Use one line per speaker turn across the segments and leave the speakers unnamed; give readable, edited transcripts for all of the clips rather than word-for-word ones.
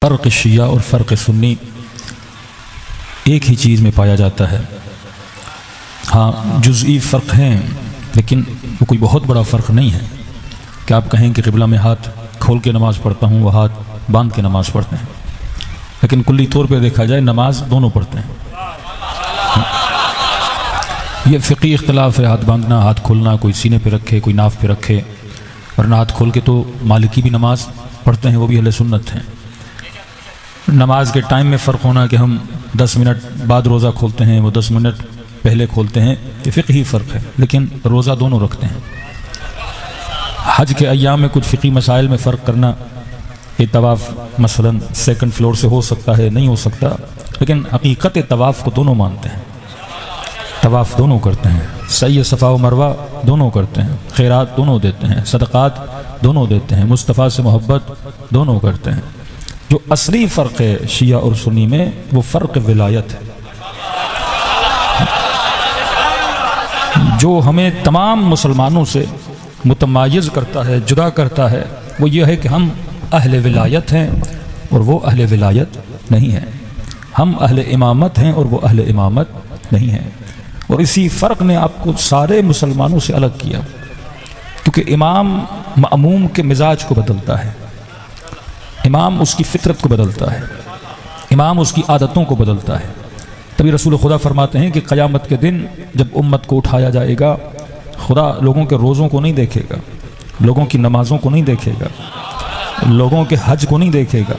فرق شیعہ اور فرق سنی ایک ہی چیز میں پایا جاتا ہے. ہاں جزئی فرق ہیں لیکن وہ کوئی بہت بڑا فرق نہیں ہے کہ آپ کہیں کہ قبلہ میں ہاتھ کھول کے نماز پڑھتا ہوں، وہ ہاتھ باندھ کے نماز پڑھتے ہیں، لیکن کلی طور پہ دیکھا جائے نماز دونوں پڑھتے ہیں. یہ فقہی اختلاف ہے، ہاتھ باندھنا ہاتھ کھولنا، کوئی سینے پہ رکھے کوئی ناف پہ رکھے، ورنہ ہاتھ کھول کے تو مالکی بھی نماز پڑھتے ہیں، وہ بھی اہل سنت ہیں. نماز کے ٹائم میں فرق ہونا کہ ہم 10 منٹ بعد روزہ کھولتے ہیں، وہ 10 منٹ پہلے کھولتے ہیں، یہ فقہی فرق ہے، لیکن روزہ دونوں رکھتے ہیں. حج کے ایام میں کچھ فقہی مسائل میں فرق کرنا کہ طواف مثلا سیکنڈ فلور سے ہو سکتا ہے نہیں ہو سکتا، لیکن حقیقت طواف کو دونوں مانتے ہیں. طواف دونوں کرتے ہیں، سعی صفا و مروہ دونوں کرتے ہیں، خیرات دونوں دیتے ہیں، صدقات دونوں دیتے ہیں، مصطفیٰ سے محبت دونوں کرتے ہیں. جو اصلی فرق ہے شیعہ اور سنی میں وہ فرق ولایت ہے. جو ہمیں تمام مسلمانوں سے متمایز کرتا ہے، جدا کرتا ہے، وہ یہ ہے کہ ہم اہل ولایت ہیں اور وہ اہل ولایت نہیں ہیں. ہم اہل امامت ہیں اور وہ اہل امامت نہیں ہیں. اور اسی فرق نے آپ کو سارے مسلمانوں سے الگ کیا، کیونکہ امام مأموم کے مزاج کو بدلتا ہے، امام اس کی فطرت کو بدلتا ہے، امام اس کی عادتوں کو بدلتا ہے. تبھی رسول خدا فرماتے ہیں کہ قیامت کے دن جب امت کو اٹھایا جائے گا، خدا لوگوں کے روزوں کو نہیں دیکھے گا، لوگوں کی نمازوں کو نہیں دیکھے گا، لوگوں کے حج کو نہیں دیکھے گا.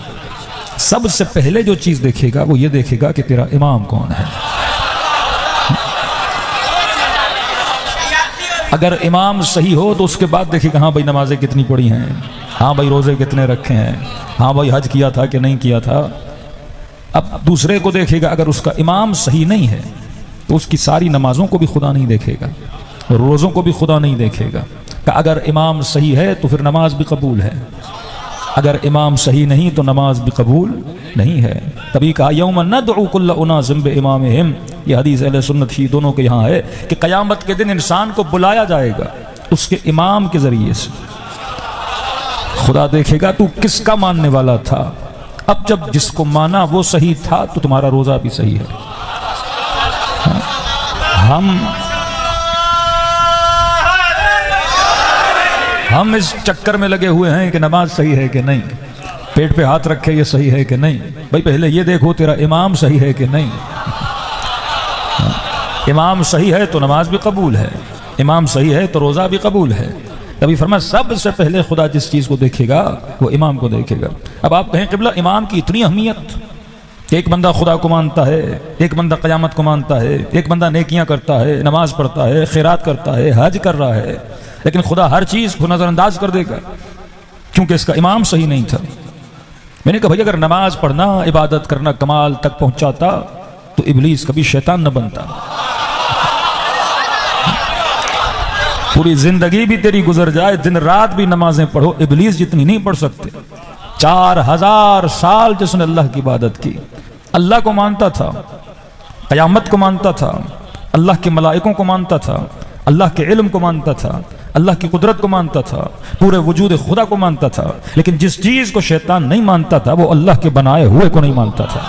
سب سے پہلے جو چیز دیکھے گا وہ یہ دیکھے گا کہ تیرا امام کون ہے. اگر امام صحیح ہو تو اس کے بعد دیکھے گا ہاں بھائی نمازیں کتنی پڑھی ہیں، ہاں بھائی روزے کتنے رکھے ہیں، ہاں بھائی حج کیا تھا کہ نہیں کیا تھا. اب دوسرے کو دیکھے گا، اگر اس کا امام صحیح نہیں ہے تو اس کی ساری نمازوں کو بھی خدا نہیں دیکھے گا، روزوں کو بھی خدا نہیں دیکھے گا. کہ اگر امام صحیح ہے تو پھر نماز بھی قبول ہے، اگر امام صحیح نہیں تو نماز بھی قبول نہیں ہے. تبھی کہا یوم ندعو کل اناس بامامہم، یہ حدیث اہل سنت ہی دونوں کے یہاں ہے کہ قیامت کے دن انسان کو بلایا جائے گا اس کے امام کے ذریعے سے. خدا دیکھے گا تو کس کا ماننے والا تھا. اب جب جس کو مانا وہ صحیح تھا تو تمہارا روزہ بھی صحیح ہے. ہم اس چکر میں لگے ہوئے ہیں کہ نماز صحیح ہے کہ نہیں، پیٹ پہ ہاتھ رکھے یہ صحیح ہے کہ نہیں. بھائی پہلے یہ دیکھو تیرا امام صحیح ہے کہ نہیں. امام صحیح ہے تو نماز بھی قبول ہے، امام صحیح ہے تو روزہ بھی قبول ہے. تبھی فرمایا سب سے پہلے خدا جس چیز کو دیکھے گا وہ امام کو دیکھے گا. اب آپ کہیں قبلہ امام کی اتنی اہمیت کہ ایک بندہ خدا کو مانتا ہے، ایک بندہ قیامت کو مانتا ہے، ایک بندہ نیکیاں کرتا ہے، نماز پڑھتا ہے، خیرات کرتا ہے، حج کر رہا ہے، لیکن خدا ہر چیز کو نظر انداز کر دے گا کیونکہ اس کا امام صحیح نہیں تھا. میں نے کہا بھائی اگر نماز پڑھنا عبادت کرنا کمال تک پہنچاتا تو ابلیس کبھی شیطان نہ بنتا. پوری زندگی بھی تیری گزر جائے، دن رات بھی نمازیں پڑھو، ابلیس جتنی نہیں پڑھ سکتے. 4000 سال جس نے اللہ کی عبادت کی، اللہ کو مانتا تھا، قیامت کو مانتا تھا، اللہ کے ملائکوں کو مانتا تھا، اللہ کے علم کو مانتا تھا، اللہ کی قدرت کو مانتا تھا، پورے وجود خدا کو مانتا تھا. لیکن جس چیز کو شیطان نہیں مانتا تھا وہ اللہ کے بنائے ہوئے کو نہیں مانتا تھا.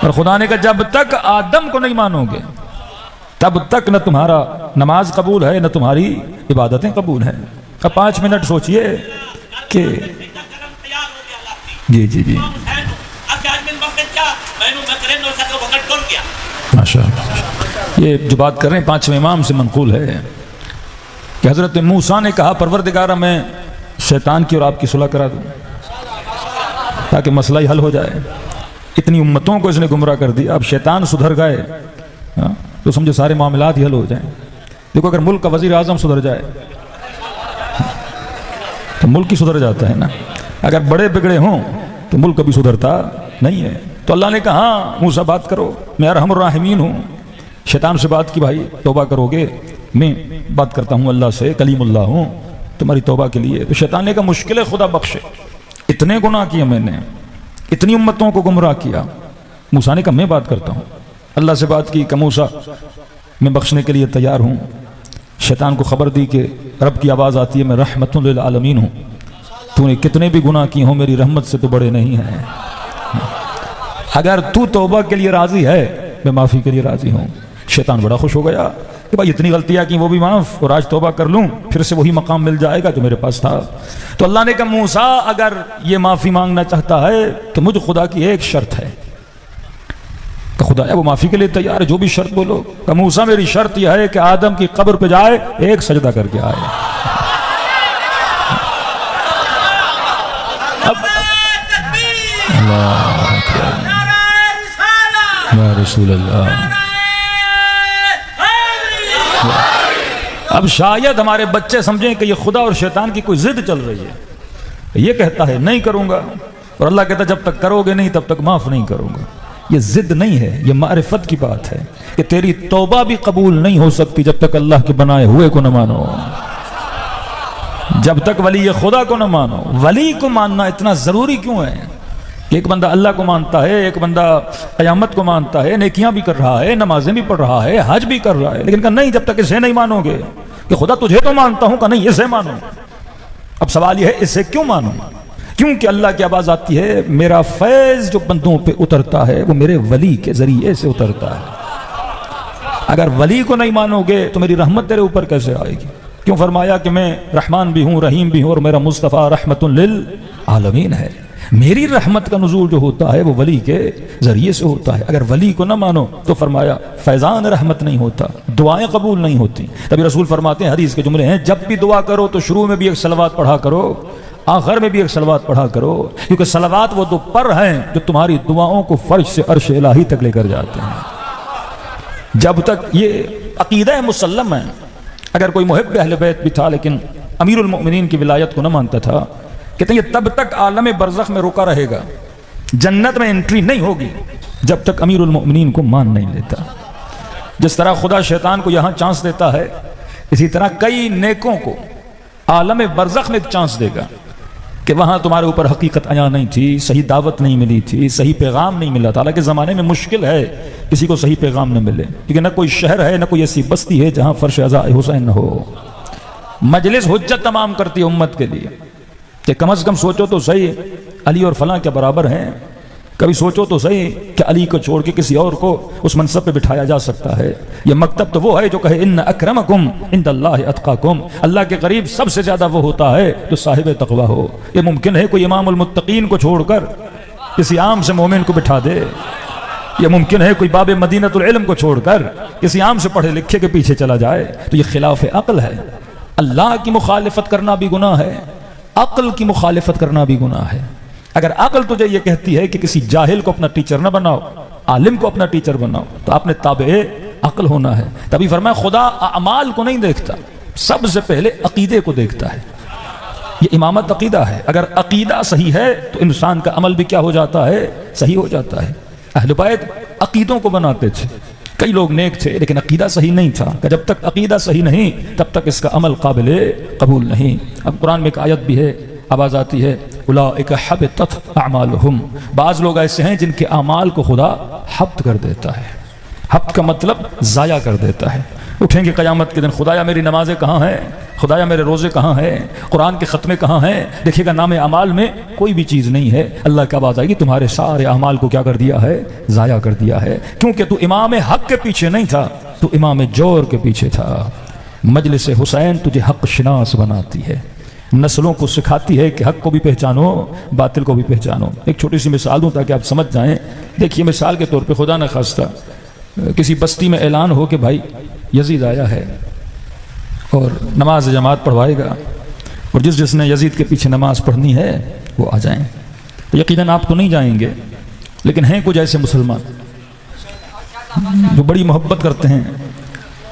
اور خدا نے کہا جب تک آدم کو نہیں مانو گے تب تک نہ تمہارا نماز قبول ہے نہ تمہاری عبادتیں قبول ہیں. اب 5 منٹ سوچئے کہ جی ماشاءاللہ یہ جو بات کر رہے ہیں 5ویں امام سے منقول ہے کہ حضرت موسیٰ نے کہا پروردگارہ میں شیطان کی اور آپ کی صلح کرا دوں تاکہ مسئلہ ہی حل ہو جائے. اتنی امتوں کو اس نے گمراہ کر دیا، اب شیطان سدھر گئے تو سمجھو سارے معاملات ہی حل ہو جائیں. دیکھو اگر ملک کا وزیر اعظم سدھر جائے تو ملک ہی سدھر جاتا ہے نا، اگر بڑے بگڑے ہوں تو ملک کبھی سدھرتا نہیں ہے. تو اللہ نے کہا ہاں موسیٰ بات کرو، میں ارحم الراحمین ہوں. شیطان سے بات کی بھائی توبہ کرو گے، میں بات کرتا ہوں اللہ سے، کلیم اللہ ہوں تمہاری توبہ کے لیے. تو شیطان نے کہا مشکل خدا بخشے، اتنے گناہ کیے میں نے، اتنی امتوں کو گمراہ کیا. موسیٰ نے کہا میں بات کرتا ہوں. اللہ سے بات کی کہ موسیٰ میں بخشنے کے لیے تیار ہوں. شیطان کو خبر دی کہ رب کی آواز آتی ہے میں رحمت للعالمین ہوں. تو نے کتنے بھی گناہ کیے ہوں میری رحمت سے تو بڑے نہیں ہیں. اگر تو توبہ کے لیے راضی ہے میں معافی کے لیے راضی ہوں. شیطان بڑا خوش ہو گیا کہ بھائی اتنی غلطیاں کی وہ بھی معاف، اور آج توبہ کر لوں پھر سے وہی مقام مل جائے گا جو میرے پاس تھا. تو اللہ نے کہا موسیٰ اگر یہ معافی مانگنا چاہتا ہے تو مجھ خدا کی ایک شرط ہے. کہ خدا وہ معافی کے لیے تیار ہے، جو بھی شرط بولو. کہ موسیٰ میری شرط یہ ہے کہ آدم کی قبر پہ جائے ایک سجدہ کر کے آئے. یا رسول اللہ. اب شاید ہمارے بچے سمجھیں کہ یہ خدا اور شیطان کی کوئی ضد چل رہی ہے. یہ کہتا ہے نہیں کروں گا، اور اللہ کہتا ہے جب تک کرو گے نہیں تب تک معاف نہیں کروں گا. یہ ضد نہیں ہے، یہ معرفت کی بات ہے کہ تیری توبہ بھی قبول نہیں ہو سکتی جب تک اللہ کے بنائے ہوئے کو نہ مانو، جب تک ولی خدا کو نہ مانو. ولی کو ماننا اتنا ضروری کیوں ہے کہ ایک بندہ اللہ کو مانتا ہے، ایک بندہ قیامت کو مانتا ہے، نیکیاں بھی کر رہا ہے، نمازیں بھی پڑھ رہا ہے، حج بھی کر رہا ہے، لیکن کہا نہیں جب تک اسے نہیں مانو گے کہ خدا تجھے تو مانتا ہوں، کہ نہیں اسے مانو. اب سوال یہ ہے اسے کیوں مانو؟ کیونکہ اللہ کی آواز آتی ہے میرا فیض جو بندوں پہ اترتا ہے وہ میرے ولی کے ذریعے سے اترتا ہے. اگر ولی کو نہیں مانو گے تو میری رحمت تیرے اوپر کیسے آئے گی؟ کیوں فرمایا کہ میں رحمان بھی ہوں، رحیم بھی ہوں، اور میرا مصطفیٰ رحمت للعالمین ہے. میری رحمت کا نزول جو ہوتا ہے وہ ولی کے ذریعے سے ہوتا ہے. اگر ولی کو نہ مانو تو فرمایا فیضان رحمت نہیں ہوتا، دعائیں قبول نہیں ہوتی. تبھی رسول فرماتے ہیں، حدیث کے جملے ہیں، جب بھی دعا کرو تو شروع میں بھی ایک صلوات پڑھا کرو، آخر میں بھی ایک صلوات پڑھا کرو، کیونکہ صلوات وہ دو پر ہیں جو تمہاری دعاؤں کو فرش سے عرش الہی تک لے کر جاتے ہیں. جب تک یہ عقیدہ مسلم ہے. اگر کوئی محب اہل بیت بھی تھا لیکن امیر المؤمنین کی ولایت کو نہ مانتا تھا، کہتے ہیں یہ تب تک عالم برزخ میں رکا رہے گا، جنت میں انٹری نہیں ہوگی جب تک امیر المؤمنین کو مان نہیں لیتا. جس طرح خدا شیطان کو یہاں چانس دیتا ہے، اسی طرح کئی نیکوں کو عالم برزخ میں ایک چانس دے گا کہ وہاں تمہارے اوپر حقیقت عیاں نہیں تھی، صحیح دعوت نہیں ملی تھی، صحیح پیغام نہیں ملا تھا. حالانکہ زمانے میں مشکل ہے کسی کو صحیح پیغام نہ ملے، کیونکہ نہ کوئی شہر ہے نہ کوئی ایسی بستی ہے جہاں فرش عزا حسین نہ ہو. مجلس حجت تمام کرتی ہے امت کے لیے کہ کم از کم سوچو تو صحیح علی اور فلاں کے برابر ہیں. کبھی سوچو تو صحیح کہ علی کو چھوڑ کے کسی اور کو اس منصب پہ بٹھایا جا سکتا ہے. یہ مکتب تو وہ ہے جو کہے ان اکرمکم عند اللہ اتقاکم، اللہ کے قریب سب سے زیادہ وہ ہوتا ہے جو صاحب تقوی ہو. یہ ممکن ہے کوئی امام المتقین کو چھوڑ کر کسی عام سے مومن کو بٹھا دے؟ یہ ممکن ہے کوئی باب مدینۃ العلم کو چھوڑ کر کسی عام سے پڑھے لکھے کے پیچھے چلا جائے؟ تو یہ خلاف عقل ہے. اللہ کی مخالفت کرنا بھی گناہ ہے، عقل کی مخالفت کرنا بھی گناہ ہے. اگر عقل تجھے یہ کہتی ہے کہ کسی جاہل کو اپنا ٹیچر نہ بناؤ، عالم کو اپنا ٹیچر بناؤ، تو آپ نے تابع عقل ہونا ہے. تبھی فرمایا خدا اعمال کو نہیں دیکھتا، سب سے پہلے عقیدے کو دیکھتا ہے. یہ امامت عقیدہ ہے. اگر عقیدہ صحیح ہے تو انسان کا عمل بھی کیا ہو جاتا ہے؟ صحیح ہو جاتا ہے. اہل بیت عقیدوں کو بناتے تھے. کئی لوگ نیک تھے لیکن عقیدہ صحیح نہیں تھا، کہ جب تک عقیدہ صحیح نہیں تب تک اس کا عمل قابل قبول نہیں. اب قرآن میں ایک آیت بھی ہے، آواز آتی ہے اولئک حبطت اعمالہم. بعض لوگ ایسے ہیں جن کے اعمال کو خدا حبط کر دیتا ہے. حبط کا مطلب ضائع کر دیتا ہے. اٹھیں گے قیامت کے دن، خدایا میری نمازیں کہاں ہیں، خدایا میرے روزے کہاں ہیں، قرآن کے ختمے کہاں ہیں؟ دیکھیے گا نام اعمال میں کوئی بھی چیز نہیں ہے. اللہ کی آواز آئے گی تمہارے سارے اعمال کو کیا کر دیا ہے؟ ضائع کر دیا ہے. کیونکہ تو امام حق کے پیچھے نہیں تھا، تو امام جور کے پیچھے تھا. مجلس حسین تجھے حق شناس بناتی ہے، نسلوں کو سکھاتی ہے کہ حق کو بھی پہچانو، باطل کو بھی پہچانو. ایک چھوٹی سی مثال دوں تاکہ آپ سمجھ جائیں. دیکھیے مثال کے طور پہ خدا نہ خواستہ کسی بستی میں اعلان ہو کہ بھائی یزید آیا ہے اور نماز جماعت پڑھوائے گا، اور جس نے یزید کے پیچھے نماز پڑھنی ہے وہ آ جائیں. یقیناً آپ تو نہیں جائیں گے، لیکن ہیں کچھ ایسے مسلمان جو بڑی محبت کرتے ہیں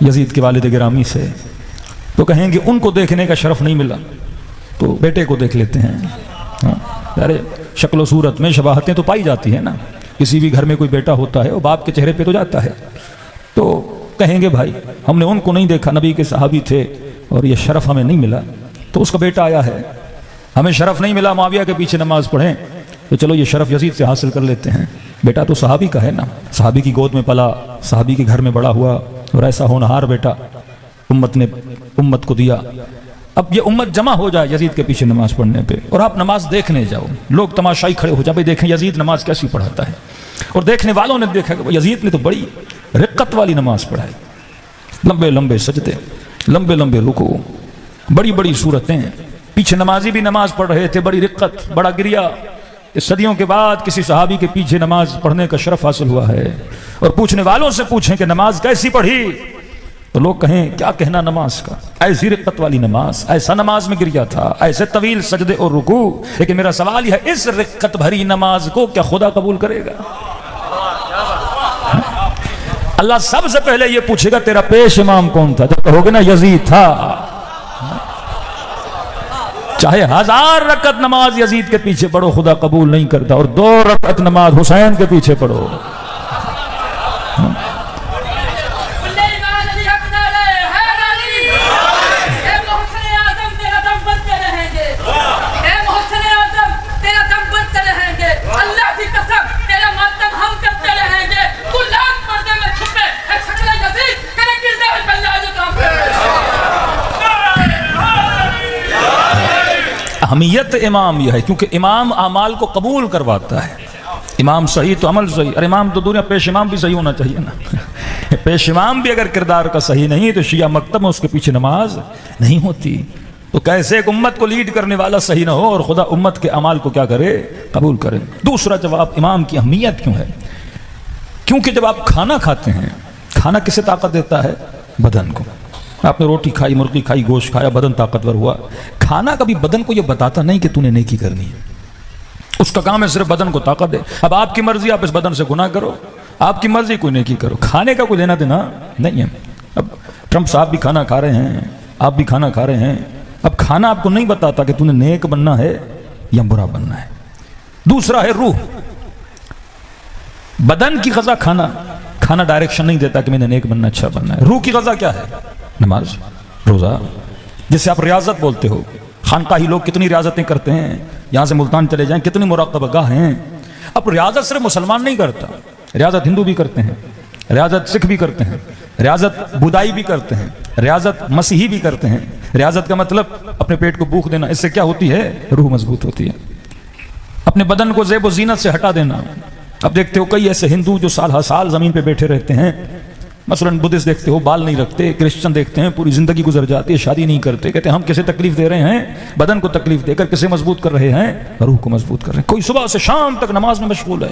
یزید کے والد گرامی سے، تو کہیں گے ان کو دیکھنے کا شرف نہیں ملا تو بیٹے کو دیکھ لیتے ہیں. ارے شکل و صورت میں شباہتیں تو پائی جاتی ہیں نا. کسی بھی گھر میں کوئی بیٹا ہوتا ہے وہ باپ کے چہرے پہ تو جاتا ہے. تو کہیں گے بھائی ہم نے ان کو نہیں دیکھا، نبی کے صحابی تھے اور یہ شرف ہمیں نہیں ملا، تو اس کا بیٹا آیا ہے. ہمیں شرف نہیں ملا معاویہ کے پیچھے نماز پڑھیں، تو چلو یہ شرف یزید سے حاصل کر لیتے ہیں. بیٹا تو صحابی کا ہے نا، صحابی کی گود میں پلا، صحابی کے گھر میں بڑا ہوا، اور ایسا ہونہار بیٹا امت نے امت کو دیا. اب یہ امت جمع ہو جائے یزید کے پیچھے نماز پڑھنے پہ، اور آپ نماز دیکھنے جاؤ، لوگ تماشائی کھڑے ہو جائے، بھائی دیکھیں یزید نماز کیسی پڑھاتا ہے، اور دیکھنے والوں نے دیکھا کہ یزید نے تو بڑی رقت والی نماز پڑھائی، لمبے لمبے سجدے، لمبے لمبے رکوع، بڑی بڑی صورتیں، پیچھے نمازی بھی نماز پڑھ رہے تھے، بڑی رقت، بڑا گریا۔ صدیوں کے بعد کسی صحابی کے پیچھے نماز پڑھنے کا شرف حاصل ہوا ہے، اور پوچھنے والوں سے پوچھیں کہ نماز کیسی پڑھی، تو لوگ کہیں کیا کہنا نماز کا، ایسی رقت والی نماز، ایسا نماز میں گریا تھا، ایسے طویل سجدے اور رکوع۔ لیکن میرا سوال یہ ہے، اس رقت بھری نماز کو کیا خدا قبول کرے گا؟ اللہ سب سے پہلے یہ پوچھے گا تیرا پیش امام کون تھا، جب کہو گے نا یزید تھا، چاہے 1000 رکعت نماز یزید کے پیچھے پڑھو خدا قبول نہیں کرتا، اور 2 رکعت نماز حسین کے پیچھے پڑھو۔ اہمیت امام یہ ہے، کیونکہ امام اعمال کو قبول کرواتا ہے۔ امام صحیح تو عمل صحیح، اور امام تو دنیا، پیش امام بھی صحیح ہونا چاہیے نا۔ پیش امام بھی اگر کردار کا صحیح نہیں تو شیعہ مکتب میں اس کے پیچھے نماز نہیں ہوتی۔ تو کیسے ایک امت کو لیڈ کرنے والا صحیح نہ ہو اور خدا امت کے اعمال کو کیا کرے، قبول کرے۔ دوسرا جواب امام کی اہمیت کیوں ہے، کیونکہ جب آپ کھانا کھاتے ہیں، کھانا کسے طاقت دیتا ہے؟ بدن کو۔ آپ نے روٹی کھائی، مرغی کھائی، گوشت کھایا، بدن طاقتور ہوا۔ کھانا کبھی بدن کو یہ بتاتا نہیں کہ تو نے نیکی کرنی ہے، اس کا کام ہے صرف بدن کو طاقت دے۔ اب آپ کی مرضی، آپ اس بدن سے گناہ کرو، آپ کی مرضی کوئی نیکی کرو، کھانے کا کوئی لینا دینا نہیں ہے۔ اب ٹرمپ صاحب بھی کھانا کھا رہے ہیں، آپ بھی کھانا کھا رہے ہیں، اب کھانا آپ کو نہیں بتاتا کہ تو نے نیک بننا ہے یا برا بننا ہے۔ دوسرا ہے روح، بدن کی غذا کھانا ڈائریکشن نہیں دیتا کہ میں نے نیک بننا، اچھا بننا ہے۔ روح کی غذا کیا ہے؟ نماز، روزہ، جسے آپ ریاضت بولتے ہو۔ خانقاہی لوگ کتنی ریاضتیں کرتے ہیں، یہاں سے ملتان چلے جائیں، کتنی مراقبہ گاہ ہیں۔ اب ریاضت صرف مسلمان نہیں کرتا، ریاضت ہندو بھی کرتے ہیں، ریاضت سکھ بھی کرتے ہیں، ریاضت بدائی بھی کرتے ہیں، ریاضت مسیحی بھی کرتے ہیں۔ ریاضت کا مطلب اپنے پیٹ کو بھوک دینا، اس سے کیا ہوتی ہے؟ روح مضبوط ہوتی ہے۔ اپنے بدن کو زیب و زینت سے ہٹا دینا۔ اب دیکھتے ہو کئی ایسے ہندو جو سال ہر سال زمین پہ بیٹھے رہتے ہیں، مثلا بدھسٹ دیکھتے ہو بال نہیں رکھتے، کرسچن دیکھتے ہیں پوری زندگی گزر جاتی ہے، شادی نہیں کرتے، کہتے ہیں ہم کسے تکلیف دے رہے ہیں؟ بدن کو تکلیف دے کر کسے مضبوط کر رہے ہیں؟ روح کو مضبوط کر رہے ہیں۔ کوئی صبح سے شام تک نماز میں مشغول ہے،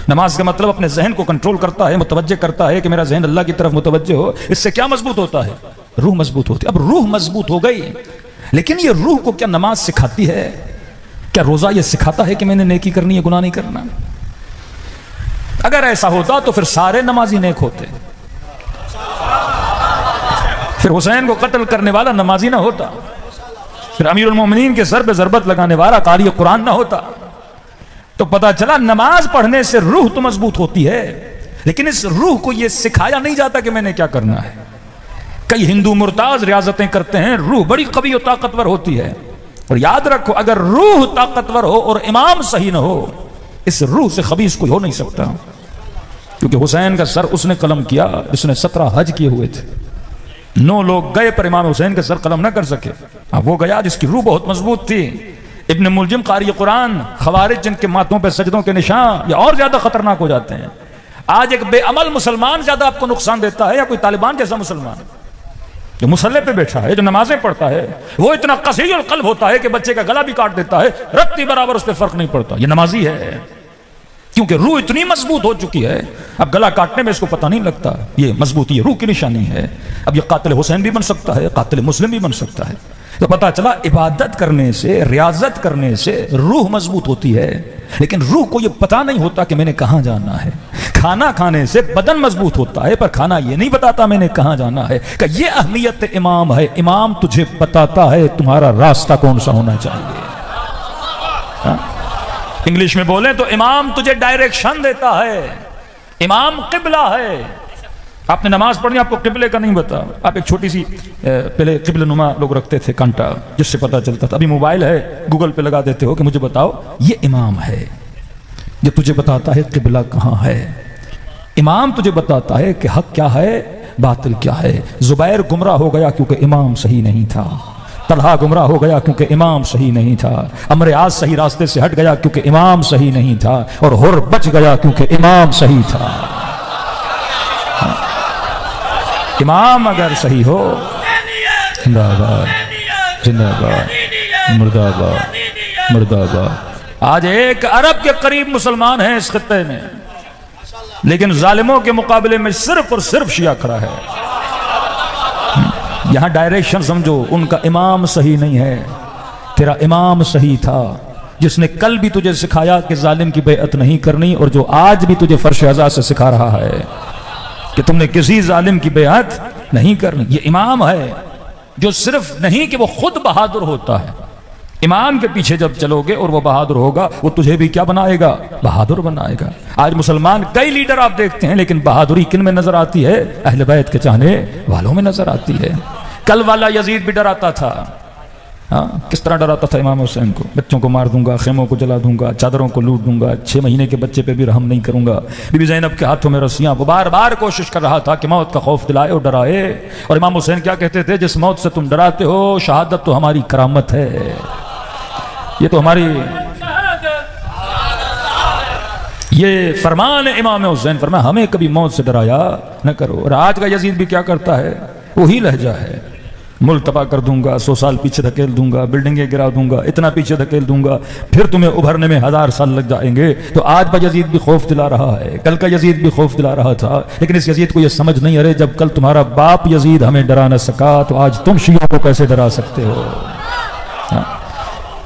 نماز کا مطلب اپنے ذہن کو کنٹرول کرتا ہے، متوجہ کرتا ہے کہ میرا ذہن اللہ کی طرف متوجہ ہو۔ اس سے کیا مضبوط ہوتا ہے؟ روح مضبوط ہوتی ہے۔ اب روح مضبوط ہو گئی، لیکن یہ روح کو کیا نماز سکھاتی ہے؟ کیا روزہ یہ سکھاتا ہے کہ میں نے نیکی کرنی ہے، گناہ نہیں کرنا؟ اگر ایسا ہوتا تو پھر سارے نمازی نیک ہوتے، پھر حسین کو قتل کرنے والا نمازی نہ ہوتا، پھر امیر المومنین کے سر پہ ضربت لگانے والا قاری قرآن نہ ہوتا۔ تو پتا چلا نماز پڑھنے سے روح تو مضبوط ہوتی ہے، لیکن اس روح کو یہ سکھایا نہیں جاتا کہ میں نے کیا کرنا ہے۔ کئی ہندو مرتاز ریاضتیں کرتے ہیں، روح بڑی قوی و طاقتور ہوتی ہے، اور یاد رکھو اگر روح طاقتور ہو اور امام صحیح نہ ہو، اس روح سے خبیث کوئی ہو نہیں سکتا۔ کیونکہ حسین کا سر اس نے قلم کیا جس نے 17 حج کیے ہوئے تھے، 9 لوگ گئے پر امام حسین کا سر قلم نہ کر سکے۔ اب وہ گیا جس کی روح بہت مضبوط تھی۔ ابن ملجم قاری قرآن، خوارج جن کے ماتھوں پہ سجدوں کے نشان، یہ اور زیادہ خطرناک ہو جاتے ہیں۔ آج ایک بے عمل مسلمان زیادہ آپ کو نقصان دیتا ہے یا کوئی طالبان جیسا مسلمان جو مسلح پہ بیٹھا ہے، جو نمازیں پڑھتا ہے؟ وہ اتنا قسی القلب ہوتا ہے کہ بچے کا گلا بھی کاٹ دیتا ہے، رتی برابر اس پہ فرق نہیں پڑتا، یہ نمازی ہے۔ کیونکہ روح اتنی مضبوط ہو چکی ہے، اب گلا کاٹنے میں اس کو پتہ نہیں لگتا، یہ مضبوطی روح کی نشانی ہے۔ اب یہ قاتل حسین بھی بن سکتا ہے، قاتل مسلم بھی بن سکتا ہے۔ تو پتہ چلا عبادت کرنے سے، ریاضت کرنے سے روح مضبوط ہوتی ہے، لیکن روح کو یہ پتہ نہیں ہوتا کہ میں نے کہاں جانا ہے۔ کھانا کھانے سے بدن مضبوط ہوتا ہے، پر کھانا یہ نہیں بتاتا میں نے کہاں جانا ہے۔ کہ یہ اہمیت امام ہے، امام تجھے بتاتا ہے تمہارا راستہ کون سا ہونا چاہیے۔ انگلش میں بولیں تو امام تجھے ڈائریکشن دیتا ہے، امام قبلہ ہے۔ آپ نے نماز پڑھنی، آپ کو قبلے کا نہیں بتا۔ آپ ایک چھوٹی سی پہلے قبل نما لوگ رکھتے تھے کانٹا، جس سے پتا چلتا تھا۔ ابھی موبائل ہے، گوگل پہ لگا دیتے ہو کہ مجھے بتاؤ، یہ امام ہے جو تجھے بتاتا ہے قبلہ کہاں ہے۔ امام تجھے بتاتا ہے کہ حق کیا ہے، باطل کیا ہے۔ زبیر گمراہ ہو گیا کیونکہ امام صحیح نہیں تھا۔ طلحہ گمراہ ہو گیا کیونکہ امام صحیح نہیں تھا، عمرو عاص صحیح راستے سے ہٹ گیا کیونکہ امام صحیح نہیں تھا، اور حر بچ گیا کیونکہ امام صحیح تھا۔ امام اگر صحیح ہو، زندہ آباد زندہ آباد مردہ آباد مردہ آباد۔ آج 1 ارب کے قریب مسلمان ہیں اس خطے میں، لیکن ظالموں کے مقابلے میں صرف اور صرف شیعہ کھڑا ہے۔ یہاں ڈائریکشن سمجھو، ان کا امام صحیح نہیں ہے، تیرا امام صحیح تھا، جس نے کل بھی تجھے سکھایا کہ ظالم کی بیعت نہیں کرنی، اور جو آج بھی تجھے فرش عزا سے سکھا رہا ہے کہ تم نے کسی ظالم کی بیعت نہیں کرنی۔ یہ امام ہے جو صرف نہیں کہ وہ خود بہادر ہوتا ہے، امام کے پیچھے جب چلو گے اور وہ بہادر ہوگا، وہ تجھے بھی کیا بنائے گا؟ بہادر بنائے گا۔ آج مسلمان کئی لیڈر آپ دیکھتے ہیں، لیکن بہادری کن میں نظر آتی ہے؟ اہل بیت کے چاہنے والوں میں نظر آتی ہے۔ کل والا یزید بھی ڈراتا تھا، کس طرح ڈراتا تھا امام حسین کو؟ بچوں کو مار دوں گا، خیموں کو جلا دوں گا، چادروں کو لوٹ دوں گا، 6 مہینے کے بچے پہ بھی رحم نہیں کروں گا، بی بی زینب کے ہاتھوں میں رسیاں۔ وہ بار بار کوشش کر رہا تھا کہ موت کا خوف دلائے اور ڈرائے، اور امام حسین کیا کہتے تھے؟ جس موت سے تم ڈراتے ہو، شہادت تو ہماری کرامت ہے، یہ تو ہماری، یہ فرمان امام حسین، فرمایا ہمیں کبھی موت سے ڈرایا نہ کرو۔ اور آج کا یزید بھی کیا کرتا ہے؟ وہی لہجہ ہے، ملک تباہ کر دوں گا، 100 سال پیچھے دھکیل دوں گا، بلڈنگیں گرا دوں گا، اتنا پیچھے دھکیل دوں گا، پھر تمہیں ابھرنے میں 1000 سال لگ جائیں گے۔ تو آج کا یزید بھی خوف دلا رہا ہے، کل کا یزید بھی خوف دلا رہا تھا، لیکن اس یزید کو یہ سمجھ نہیں، ارے جب کل تمہارا باپ یزید ہمیں ڈرا نہ سکا تو آج تم شیعوں کو کیسے ڈرا سکتے ہو؟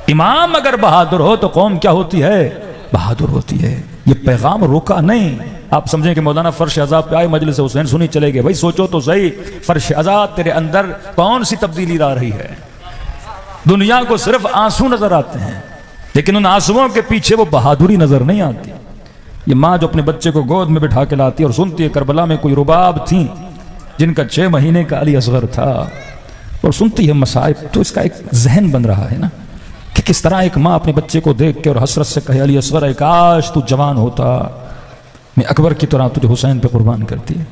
امام اگر بہادر ہو تو قوم کیا ہوتی ہے؟ بہادر ہوتی ہے۔ یہ پیغام روکا نہیں۔ آپ سمجھیں کہ مولانا فرش عزا پہ آئے، مجلس حسین سنی چلے گئے، بھائی سوچو تو صحیح، فرش عزا تیرے اندر کون سی تبدیلی لا رہی ہے؟ دنیا کو صرف آنسو نظر آتے ہیں، لیکن ان آنسوؤں کے پیچھے وہ بہادری نظر نہیں آتی۔ یہ ماں جو اپنے بچے کو گود میں بٹھا کے لاتی اور سنتی ہے کربلا میں کوئی رباب تھی جن کا 6 مہینے کا علی اصغر تھا، اور سنتی ہے مصائب، تو اس کا ایک ذہن بن رہا ہے نا کہ کس طرح ایک ماں اپنے بچے کو دیکھ کے اور حسرت سے کہے علی اصغر اے کاش تو جوان ہوتا، میں اکبر کی طرح تجھے حسین پہ قربان کرتی ہے۔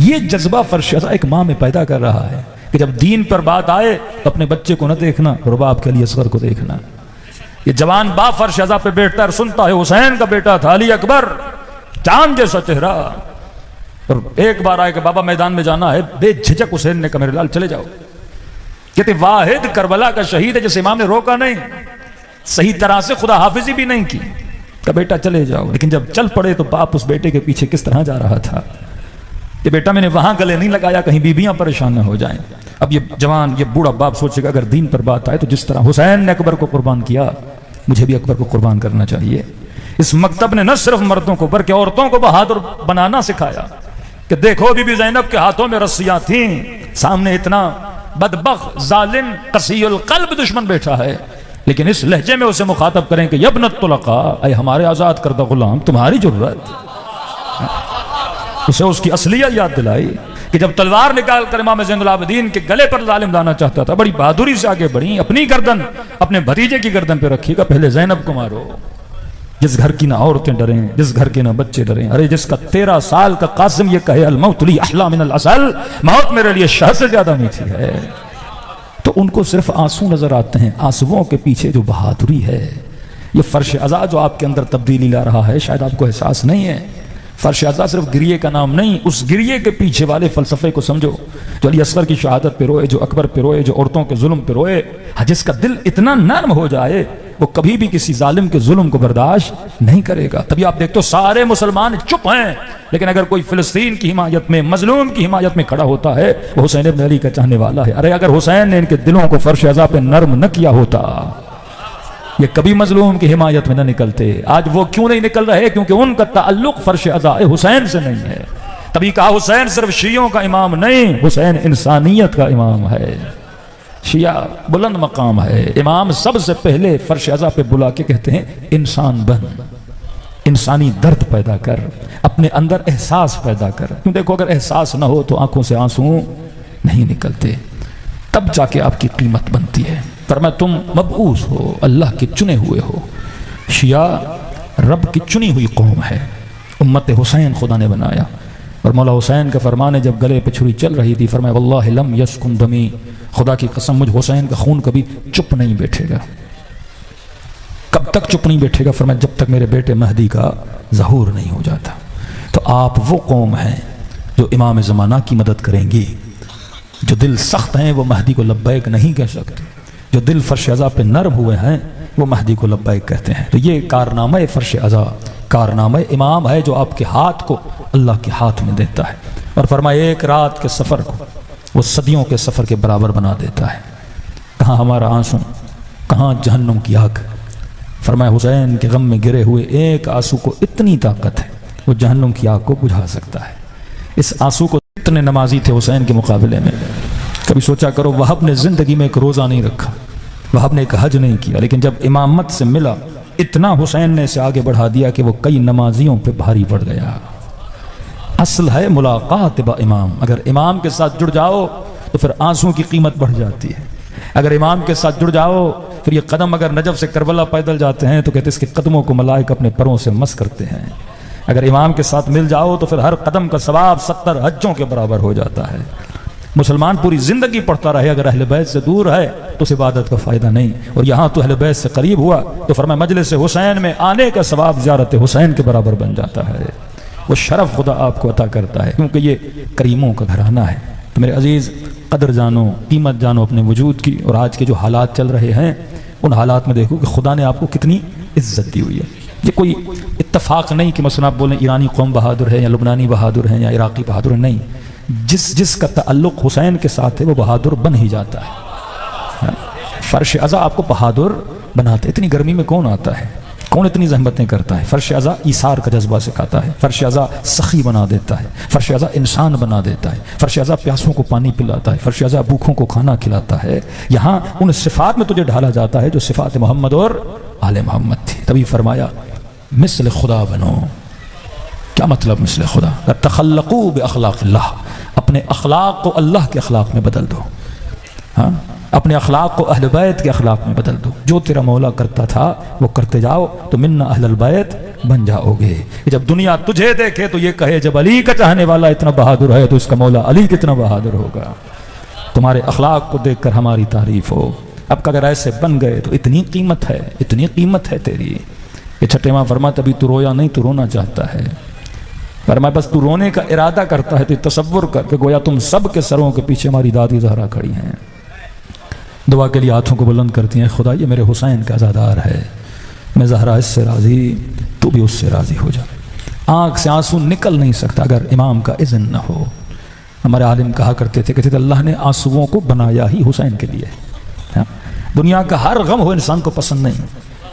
یہ جذبہ فرش عزا ایک ماں میں پیدا کر رہا ہے کہ جب دین پر بات آئے تو اپنے بچے کو نہ دیکھنا، رباب کے علی اصغر کو دیکھنا۔ یہ جوان باپ فرش عزا پہ بیٹھتا ہے اور سنتا ہے حسین کا بیٹا تھا علی اکبر، چاند جیسا چہرہ، اور ایک بار آئے کہ بابا میدان میں جانا ہے، بے جھجک حسین نے کہا میرے لال چلے جاؤ۔ کہتے واحد کربلا کا شہید ہے جس امام نے روکا نہیں، صحیح طرح سے خدا حافظی بھی نہیں کی، کہ بیٹا چلے جاؤ۔ لیکن جب چل پڑے تو باپ اس بیٹے کے پیچھے کس طرح جا رہا تھا کہ بیٹا میں نے وہاں گلے نہیں لگایا کہیں بیویاں پریشان نہ ہو جائیں۔ اب یہ جوان، یہ بوڑھا باپ سوچے گا اگر دین پر بات آئے تو جس طرح حسین نے اکبر کو قربان کیا، مجھے بھی اکبر کو قربان کرنا چاہیے۔ اس مکتب نے نہ صرف مردوں کو بلکہ عورتوں کو بہادر بنانا سکھایا کہ دیکھو بی بی زینب کے ہاتھوں میں رسیاں تھیں، سامنے اتنا بدبخت ظالم قسی القلب دشمن بیٹھا ہے، لیکن اس لہجے میں اسے مخاطب کریں کہ یبن الطلقاء، اے ہمارے آزاد کردہ غلام، تمہاری جرت، اسے اس کی اصلیت یاد دلائی کہ جب تلوار نکال کر امام زین العابدین کے گلے پر ظالم لانا چاہتا تھا، بڑی بہادری سے آگے بڑھی، اپنی گردن اپنے بھتیجے کی گردن پہ رکھی گا، پہلے زینب کو مارو۔ جس گھر کی نہ عورتیں ڈریں، جس گھر کے نہ بچے ڈریں، ارے جس کا 13 سال کا قاسم یہ کہے الموت لی احلی من العسل، موت میرے لیے شہد سے زیادہ میٹھی ہے، تو ان کو صرف آنسو نظر آتے ہیں، آنسوؤں کے پیچھے جو بہادری ہے، یہ فرش عزا جو آپ کے اندر تبدیلی لا رہا ہے، شاید آپ کو احساس نہیں ہے۔ فرش عزا صرف گریے کا نام نہیں، اس گریے کے پیچھے والے فلسفے کو سمجھو، جو علی اصغر کی شہادت پہ روئے، جو اکبر پہ روئے، جو عورتوں کے ظلم پہ روئے، جس کا دل اتنا نرم ہو جائے وہ کبھی بھی کسی ظالم کے ظلم کو برداشت نہیں کرے گا۔ تبھی آپ دیکھتے ہو سارے مسلمان چپ ہیں، لیکن اگر کوئی فلسطین کی حمایت میں، مظلوم کی حمایت میں کھڑا ہوتا ہے، وہ حسین ابن علی کا چاہنے والا ہے۔ ارے اگر حسین نے ان کے دلوں کو فرش عزا پہ نرم نہ کیا ہوتا، یہ کبھی مظلوم کی حمایت میں نہ نکلتے۔ آج وہ کیوں نہیں نکل رہے؟ کیونکہ ان کا تعلق فرش عزا حسین سے نہیں ہے۔ تبھی کہا حسین صرف شیعوں کا امام نہیں، حسین انسانیت کا امام ہے۔ شیعہ بلند مقام ہے، امام سب سے پہلے فرش عزا پہ بلا کے کہتے ہیں انسان بن، انسانی درد پیدا کر، اپنے اندر احساس پیدا کر۔ کیوں دیکھو اگر احساس نہ ہو تو آنکھوں سے آنسو نہیں نکلتے، تب جا کے آپ کی قیمت بنتی ہے۔ فرمایا تم مبعوث ہو، اللہ کے چنے ہوئے ہو۔ شیعہ رب کی چنی ہوئی قوم ہے، امت حسین خدا نے بنایا۔ اور مولا حسین کا فرمان ہے جب گلے پہ چھری چل رہی تھی، فرمایا واللہ لم یسکن دمی خدا کی قسم مجھ حسین کا خون کبھی چپ نہیں بیٹھے گا. کب تک چپ نہیں بیٹھے گا؟ فرمایا جب تک میرے بیٹے مہدی کا ظہور نہیں ہو جاتا. تو آپ وہ قوم ہیں جو امام زمانہ کی مدد کریں گی. جو دل سخت ہیں وہ مہدی کو لبیک نہیں کہہ سکتے. جو دل فرش عزا پہ نرم ہوئے ہیں وہ مہدی کو لبیک کہتے ہیں. تو یہ کارنامہ فرش عزا، کارنامہ امام ہے جو آپ کے ہاتھ کو اللہ کے ہاتھ میں دیتا ہے. اور فرمایا ایک رات کے سفر کو وہ صدیوں کے سفر کے برابر بنا دیتا ہے. کہاں ہمارا آنسو، کہاں جہنم کی آگ. فرمایا حسین کے غم میں گرے ہوئے ایک آنسو کو اتنی طاقت ہے وہ جہنم کی آگ کو بجھا سکتا ہے. اس آنسو کو اتنے نمازی تھے حسین کے مقابلے میں. کبھی سوچا کرو وہب نے زندگی میں ایک روزہ نہیں رکھا، وہب نے ایک حج نہیں کیا، لیکن جب امامت سے ملا اتنا حسین نے اسے آگے بڑھا دیا کہ وہ کئی نمازیوں پہ بھاری پڑ گیا. اصل ہے ملاقات با امام. اگر امام کے ساتھ جڑ جاؤ تو پھر آنسوں کی قیمت بڑھ جاتی ہے. اگر امام کے ساتھ جڑ جاؤ پھر یہ قدم اگر نجف سے کربلا پیدل جاتے ہیں تو کہتے ہیں اس کے قدموں کو ملائک اپنے پروں سے مس کرتے ہیں. اگر امام کے ساتھ مل جاؤ تو پھر ہر قدم کا ثواب 70 حجوں کے برابر ہو جاتا ہے. مسلمان پوری زندگی پڑھتا رہے اگر اہل بیت سے دور ہے تو اس عبادت کا فائدہ نہیں. اور یہاں تو اہل بیت سے قریب ہوا تو فرمایا مجلس حسین میں آنے کا ثواب زیارت حسین کے برابر بن جاتا ہے. وہ شرف خدا آپ کو عطا کرتا ہے کیونکہ یہ کریموں کا گھرانہ ہے. تو میرے عزیز قدر جانو، قیمت جانو اپنے وجود کی. اور آج کے جو حالات چل رہے ہیں ان حالات میں دیکھو کہ خدا نے آپ کو کتنی عزت دی ہوئی ہے. یہ کوئی اتفاق نہیں کہ مثلا آپ بولیں ایرانی قوم بہادر ہے یا لبنانی بہادر ہے یا عراقی بہادر ہے. نہیں، جس کا تعلق حسین کے ساتھ ہے وہ بہادر بن ہی جاتا ہے. فرش عزا آپ کو بہادر بناتے. اتنی گرمی میں کون آتا ہے؟ کون اتنی زحمتیں کرتا ہے؟ فرش عزا ایثار کا جذبہ سکھاتا ہے. فرش عزا سخی بنا دیتا ہے. فرش عزا انسان بنا دیتا ہے. فرش عزا پیاسوں کو پانی پلاتا ہے. فرش عزا بھوکھوں کو کھانا کھلاتا ہے. یہاں ان صفات میں تجھے ڈھالا جاتا ہے جو صفات محمد اور آل محمد تھی. تبھی فرمایا مثل خدا بنو. کیا مطلب مثل خدا؟ تخلقوا باخلاق اللہ. اپنے اخلاق کو اللہ کے اخلاق میں بدل دو. ہاں، اپنے اخلاق کو اہل بیت کے اخلاق میں بدل دو. جو تیرا مولا کرتا تھا وہ کرتے جاؤ تو منا اہل البیت بن جاؤ گے. جب دنیا تجھے دیکھے تو یہ کہے جب علی کا چاہنے والا اتنا بہادر ہے تو اس کا مولا علی کتنا بہادر ہوگا. تمہارے اخلاق کو دیکھ کر ہماری تعریف ہو. اب اگر ایسے بن گئے تو اتنی قیمت ہے، اتنی قیمت ہے تیری. یہ چھٹے ماں فرمایا تبھی تو رویا نہیں تو رونا چاہتا ہے. فرمایا بس تو رونے کا ارادہ کرتا ہے تو تصور کر کہ گویا تم سب کے سروں کے پیچھے ہماری دادی زہرا کھڑی ہیں. دعا کے لیے ہاتھوں کو بلند کرتی ہیں. خدا یہ میرے حسین کا عزادار ہے، میں زہرا اس سے راضی، تو بھی اس سے راضی ہو جا. آنکھ سے آنسو نکل نہیں سکتا اگر امام کا اذن نہ ہو. ہمارے عالم کہا کرتے تھے کہ اللہ نے آنسوؤں کو بنایا ہی حسین کے لیے. دنیا کا ہر غم ہو انسان کو پسند نہیں،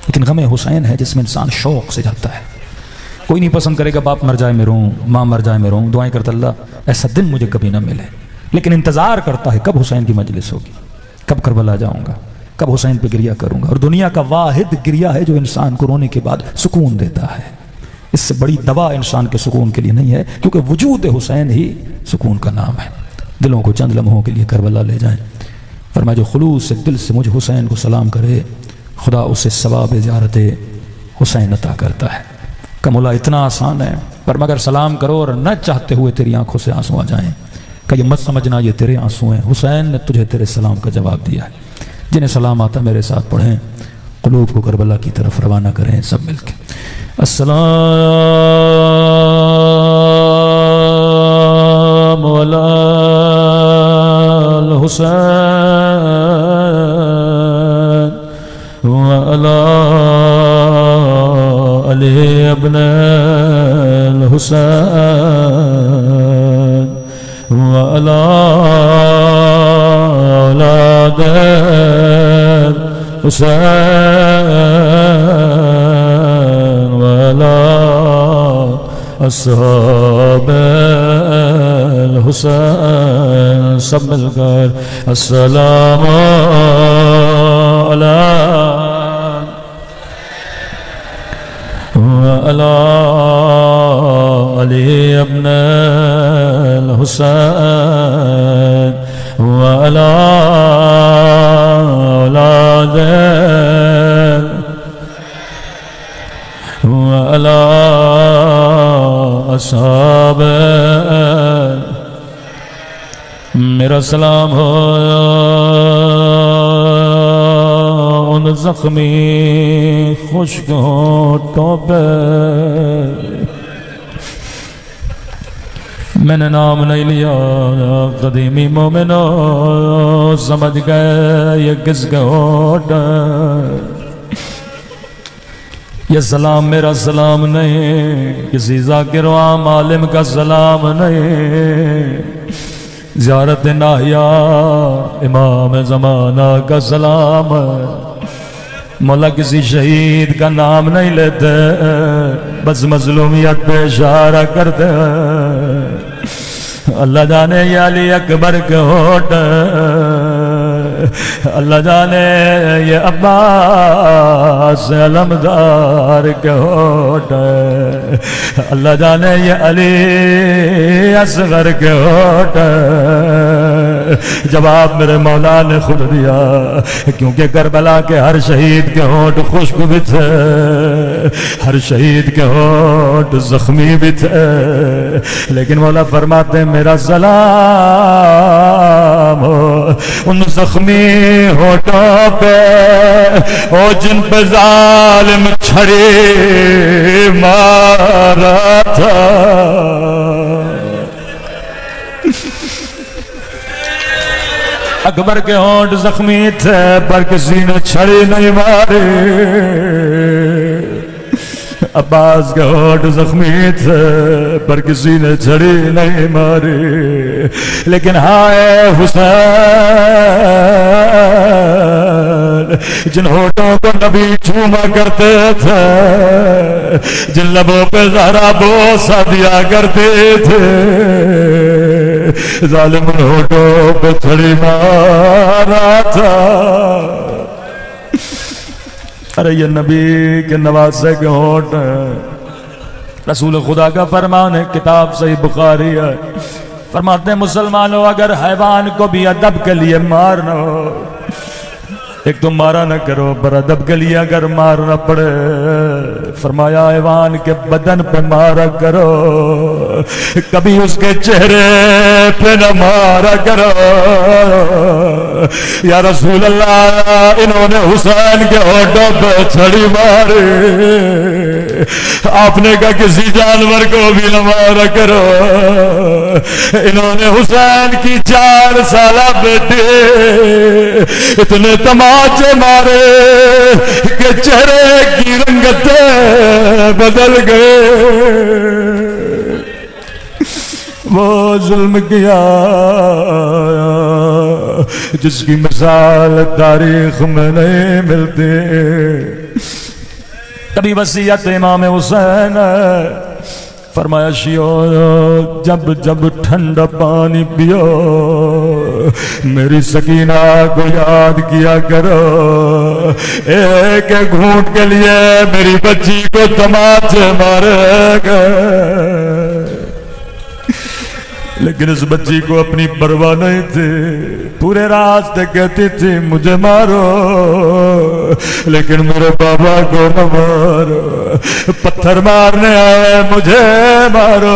لیکن غم حسین ہے جس میں انسان شوق سے جاتا ہے. کوئی نہیں پسند کرے گا باپ مر جائے میں روں، ماں مر جائے میں روں. دعائیں کرتا اللہ ایسا دن مجھے کبھی نہ ملے. لیکن انتظار کرتا ہے کب حسین کی مجلس ہوگی، کب کربلا جاؤں گا، کب حسین پہ گریہ کروں گا. اور دنیا کا واحد گریہ ہے جو انسان کو رونے کے بعد سکون دیتا ہے. اس سے بڑی دوا انسان کے سکون کے لیے نہیں ہے، کیونکہ وجود حسین ہی سکون کا نام ہے. دلوں کو چند لمحوں کے لیے کربلا لے جائیں. فرمایا جو خلوص سے دل سے مجھ حسین کو سلام کرے خدا اسے ثواب زیارت حسین عطا کرتا ہے. کہ مولا اتنا آسان ہے، پر مگر سلام کرو اور نہ چاہتے ہوئے تیری آنکھوں سے آنسو آ جائیں. کہ یہ مت سمجھنا یہ تیرے آنسو ہیں، حسین نے تجھے تیرے سلام کا جواب دیا ہے. جنہیں سلام آتا میرے ساتھ پڑھیں، قلوب کو کربلا کی طرف روانہ کریں سب مل کے. السلام علی الحسین وعلی علی ابن الحسین وعلی اولاد حسین وعلی اصحاب الحسین. سب مل کر السلام علی وعلی علی ابن الحسین وعلی اولاد وعلی اصحاب. میرا سلام ہو زخمی خشک ہونٹوں پہ میں نے نام نہیں لیا قدیمی مومنو سمجھ گئے یہ کس کے ہونٹ یہ سلام میرا سلام نہیں کسی ذاکر و عام عالم کا سلام نہیں زیارت ناہیا امام زمانہ کا سلام مولا کسی شہید کا نام نہیں لیتے بس مظلومیت پہ اشارہ کرتے اللہ جانے یہ علی اکبر کے ہونٹ اللہ جانے یہ عباس علمدار کے ہونٹ اللہ جانے یہ علی اصغر کے ہونٹ جواب میرے مولا نے خود دیا کیونکہ کربلا کے ہر شہید کے ہونٹ خشک بھی تھے ہر شہید کے ہونٹ زخمی بھی تھے لیکن مولا فرماتے ہیں میرا سلام ہو ان زخمی ہونٹوں پہ او جن پہ ظالم چھڑی مارا تھا اکبر کے ہونٹ زخمی تھے پر کسی نے چھڑی نہیں ماری عباس کے ہونٹ زخمی تھے پر کسی نے چھڑی نہیں ماری لیکن ہائے حسین جن ہونٹوں کو نبی چوما کرتے تھے جن لبوں پہ زہرا بوسہ دیا کرتے تھے ظالم ہونٹوں پہ چھڑی مارا تھا ارے یہ نبی کے نواسے کے ہونٹ ہیں رسول خدا کا فرمان ہے کتاب صحیح بخاری ہے فرماتے ہیں مسلمانوں اگر حیوان کو بھی ادب کے لیے مارنا ہو ایک تو مارا نہ کرو پر ادب کے لیے اگر مارنا پڑے فرمایا حیوان کے بدن پہ مارا کرو کبھی اس کے چہرے پہ نہ مارا کرو یا رسول اللہ انہوں نے حسین کے ہونٹوں پہ چھڑی ماری آپ نے کہا کسی جانور کو بھی نہ مارا کرو انہوں نے حسین کی 4 سالہ بیٹی اتنے تماچے مارے کہ چہرے کی رنگتیں بدل گئے وہ ظلم کیا جس کی مثال تاریخ میں نہیں ملتی کبھی وصیت امام حسین فرمایا شیعو جب جب ٹھنڈا پانی پیو میری سکینہ کو یاد کیا کرو ایک گھونٹ کے لیے میری بچی کو تماچے مارے گئے لیکن اس بچی کو اپنی پرواہ نہیں تھی پورے راستے کہتی تھی مجھے مارو لیکن میرے بابا کو نہ مارو پتھر مارنے آئے مجھے مارو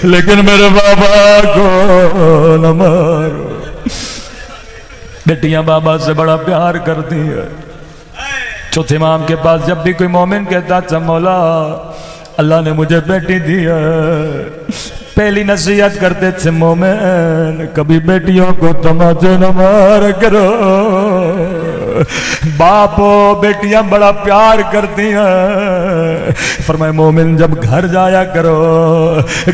لیکن میرے بابا کو نہ مارو بیٹیاں بابا سے بڑا پیار کرتی ہیں چوتھے امام کے پاس جب بھی کوئی مومن کہتا تھا مولا اللہ نے مجھے بیٹی دی ہے پہلی نصیحت کرتے تھے مومن کبھی بیٹیوں کو تماچے نہ مار کرو باپ بیٹیاں بڑا پیار کرتی ہیں فرمائے مومن جب گھر جایا کرو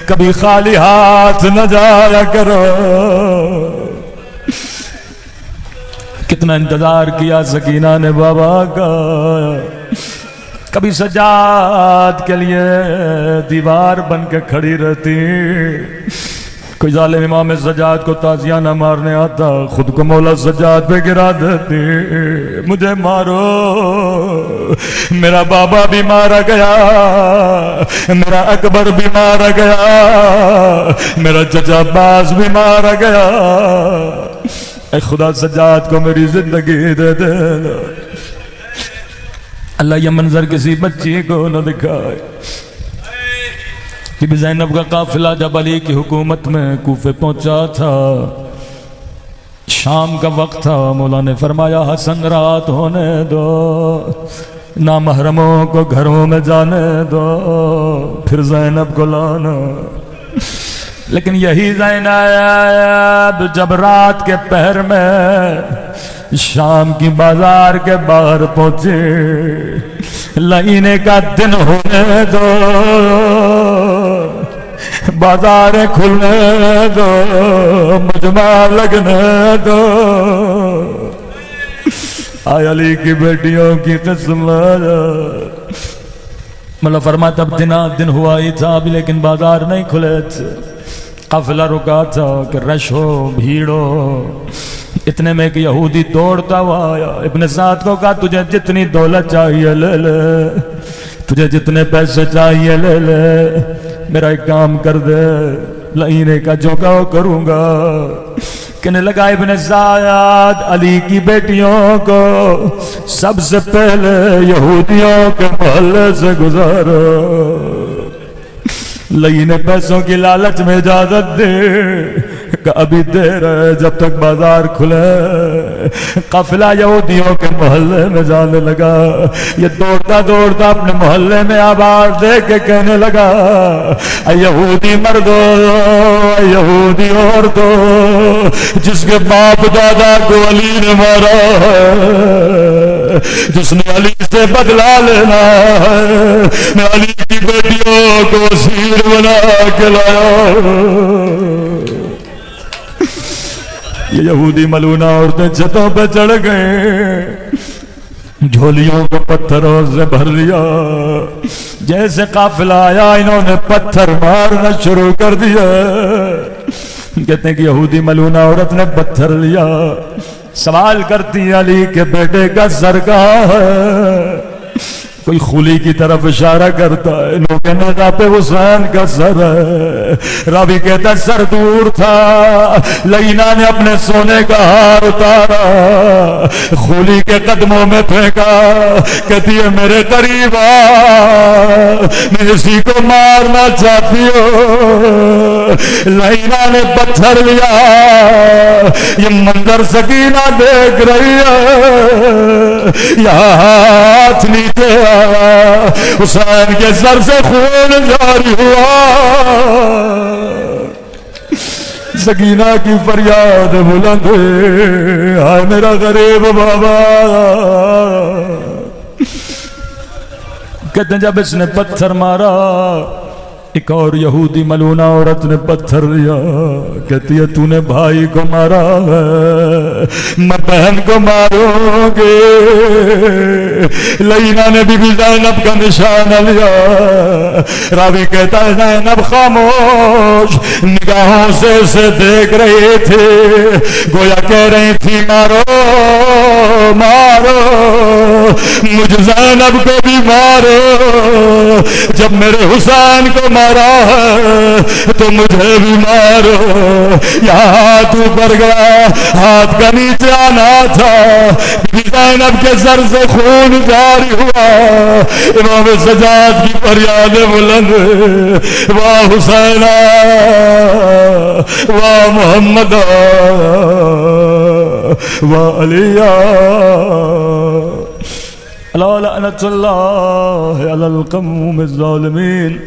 کبھی خالی ہاتھ نہ جایا کرو کتنا انتظار کیا سکینہ نے بابا کا کبھی سجاد کے لیے دیوار بن کے کھڑی رہتی کوئی ظالم امام سجاد کو تازیہ نہ مارنے آتا خود کو مولا سجاد پہ گرا دیتی مجھے مارو میرا بابا بھی مارا گیا میرا اکبر بھی مارا گیا میرا چچا عباس بھی مارا گیا اے خدا سجاد کو میری زندگی دے دے اللہ یہ منظر کسی بچی کو نہ دکھائے کہ زینب کا قافلہ جب علی کی حکومت میں کوفے پہنچا تھا شام کا وقت تھا، مولا نے فرمایا حسن رات ہونے دو، نامحرموں کو گھروں میں جانے دو، پھر زینب کو لانا۔ لیکن یہی زینب جب رات کے پہر میں شام کی بازار کے باہر پہنچے، لائنے کا دن ہونے دو، بازاریں کھلنے دو، مجمع لگنے دو، آئے علی کی بیٹیوں کی قسم مطلب فرماتا اب دن ہوا ہی تھا ابھی، لیکن بازار نہیں کھلے تھے، قافلہ رکا تھا کہ رش ہو، بھیڑ ہو۔ اتنے میں ایک یہودی دوڑتا ہوا آیا، ابن سعد کو کہا تجھے جتنی دولت چاہیے لے لے، تجھے جتنے پیسے چاہیے لے لے، میرا ایک کام کر دے، لائنے کا جو کہو کروں گا۔ کہنے لگا ابن سعد علی کی بیٹیوں کو سب سے پہلے یہودیوں کے محلے سے گزارو، لائنے پیسوں کی لالچ میں اجازت دے کہ ابھی دیر ہے، جب تک بازار کھلے۔ قافلہ یہودیوں کے محلے میں جانے لگا، یہ دوڑتا دوڑتا اپنے محلے میں آواز دے کے کہنے لگا اے یہودی مردو، اے یہودی عورتوں، جس کے باپ دادا کو علی نے مارا ہے، جس نے علی سے بدلہ لینا ہے، میں علی کی بیٹیوں کو اسیر بنا کے لایا۔ یہ یہودی ملونہ عورتیں چھتوں پہ چڑھ گئے، جھولیوں کو پتھروں سے بھر لیا، جیسے قافلہ آیا انہوں نے پتھر مارنا شروع کر دیا۔ کہتے ہیں کہ یہودی ملونہ عورت نے پتھر لیا، سوال کرتی علی کے بیٹے کا سر کہاں ہے؟ کوئی خلی کی طرف اشارہ کرتا ہے، نو کہنے کا پہ حسین کا سر ہے، راوی کہتا سر دور تھا، لینا نے اپنے سونے کا ہار اتارا، خلی کے قدموں میں پھینکا، کہتی ہے میرے قریب آ، میں اسی کو مارنا چاہتی ہوں۔ لینا نے پتھر لیا، یہ منظر سکینہ دیکھ رہی ہے، یہاں ہاتھ نیچے حسین کے سر سے خون جاری ہوا، سکینہ کی فریاد بلند ہے، ہائے میرا غریب بابا۔ کہتے ہیں جب اس نے پتھر مارا، ایک اور یہودی ملونہ عورت نے پتھر لیا، کہتی ہے تو نے بھائی کو مارا ہے، میں بہن کو ماروں گے۔ لینا نے بی بی زینب کا نشانہ لیا، راوی کہتا ہے زینب خاموش نگاہوں سے اسے دیکھ رہے تھے، گویا کہہ رہی تھی مارو مارو مجھ زینب کو بھی مارو، جب میرے حسین کو مارا ہے تو مجھے بھی مارو۔ یہاں ہاتھ اوپر گیا، ہاتھ کا نیچے آنا تھا، بی زینب کے سر سے خون جاری ہوا، امام سجاد کی فریاد بلند، واہ حسین واہ محمد واہ علی، لعنت اللہ علی القوم الظالمین۔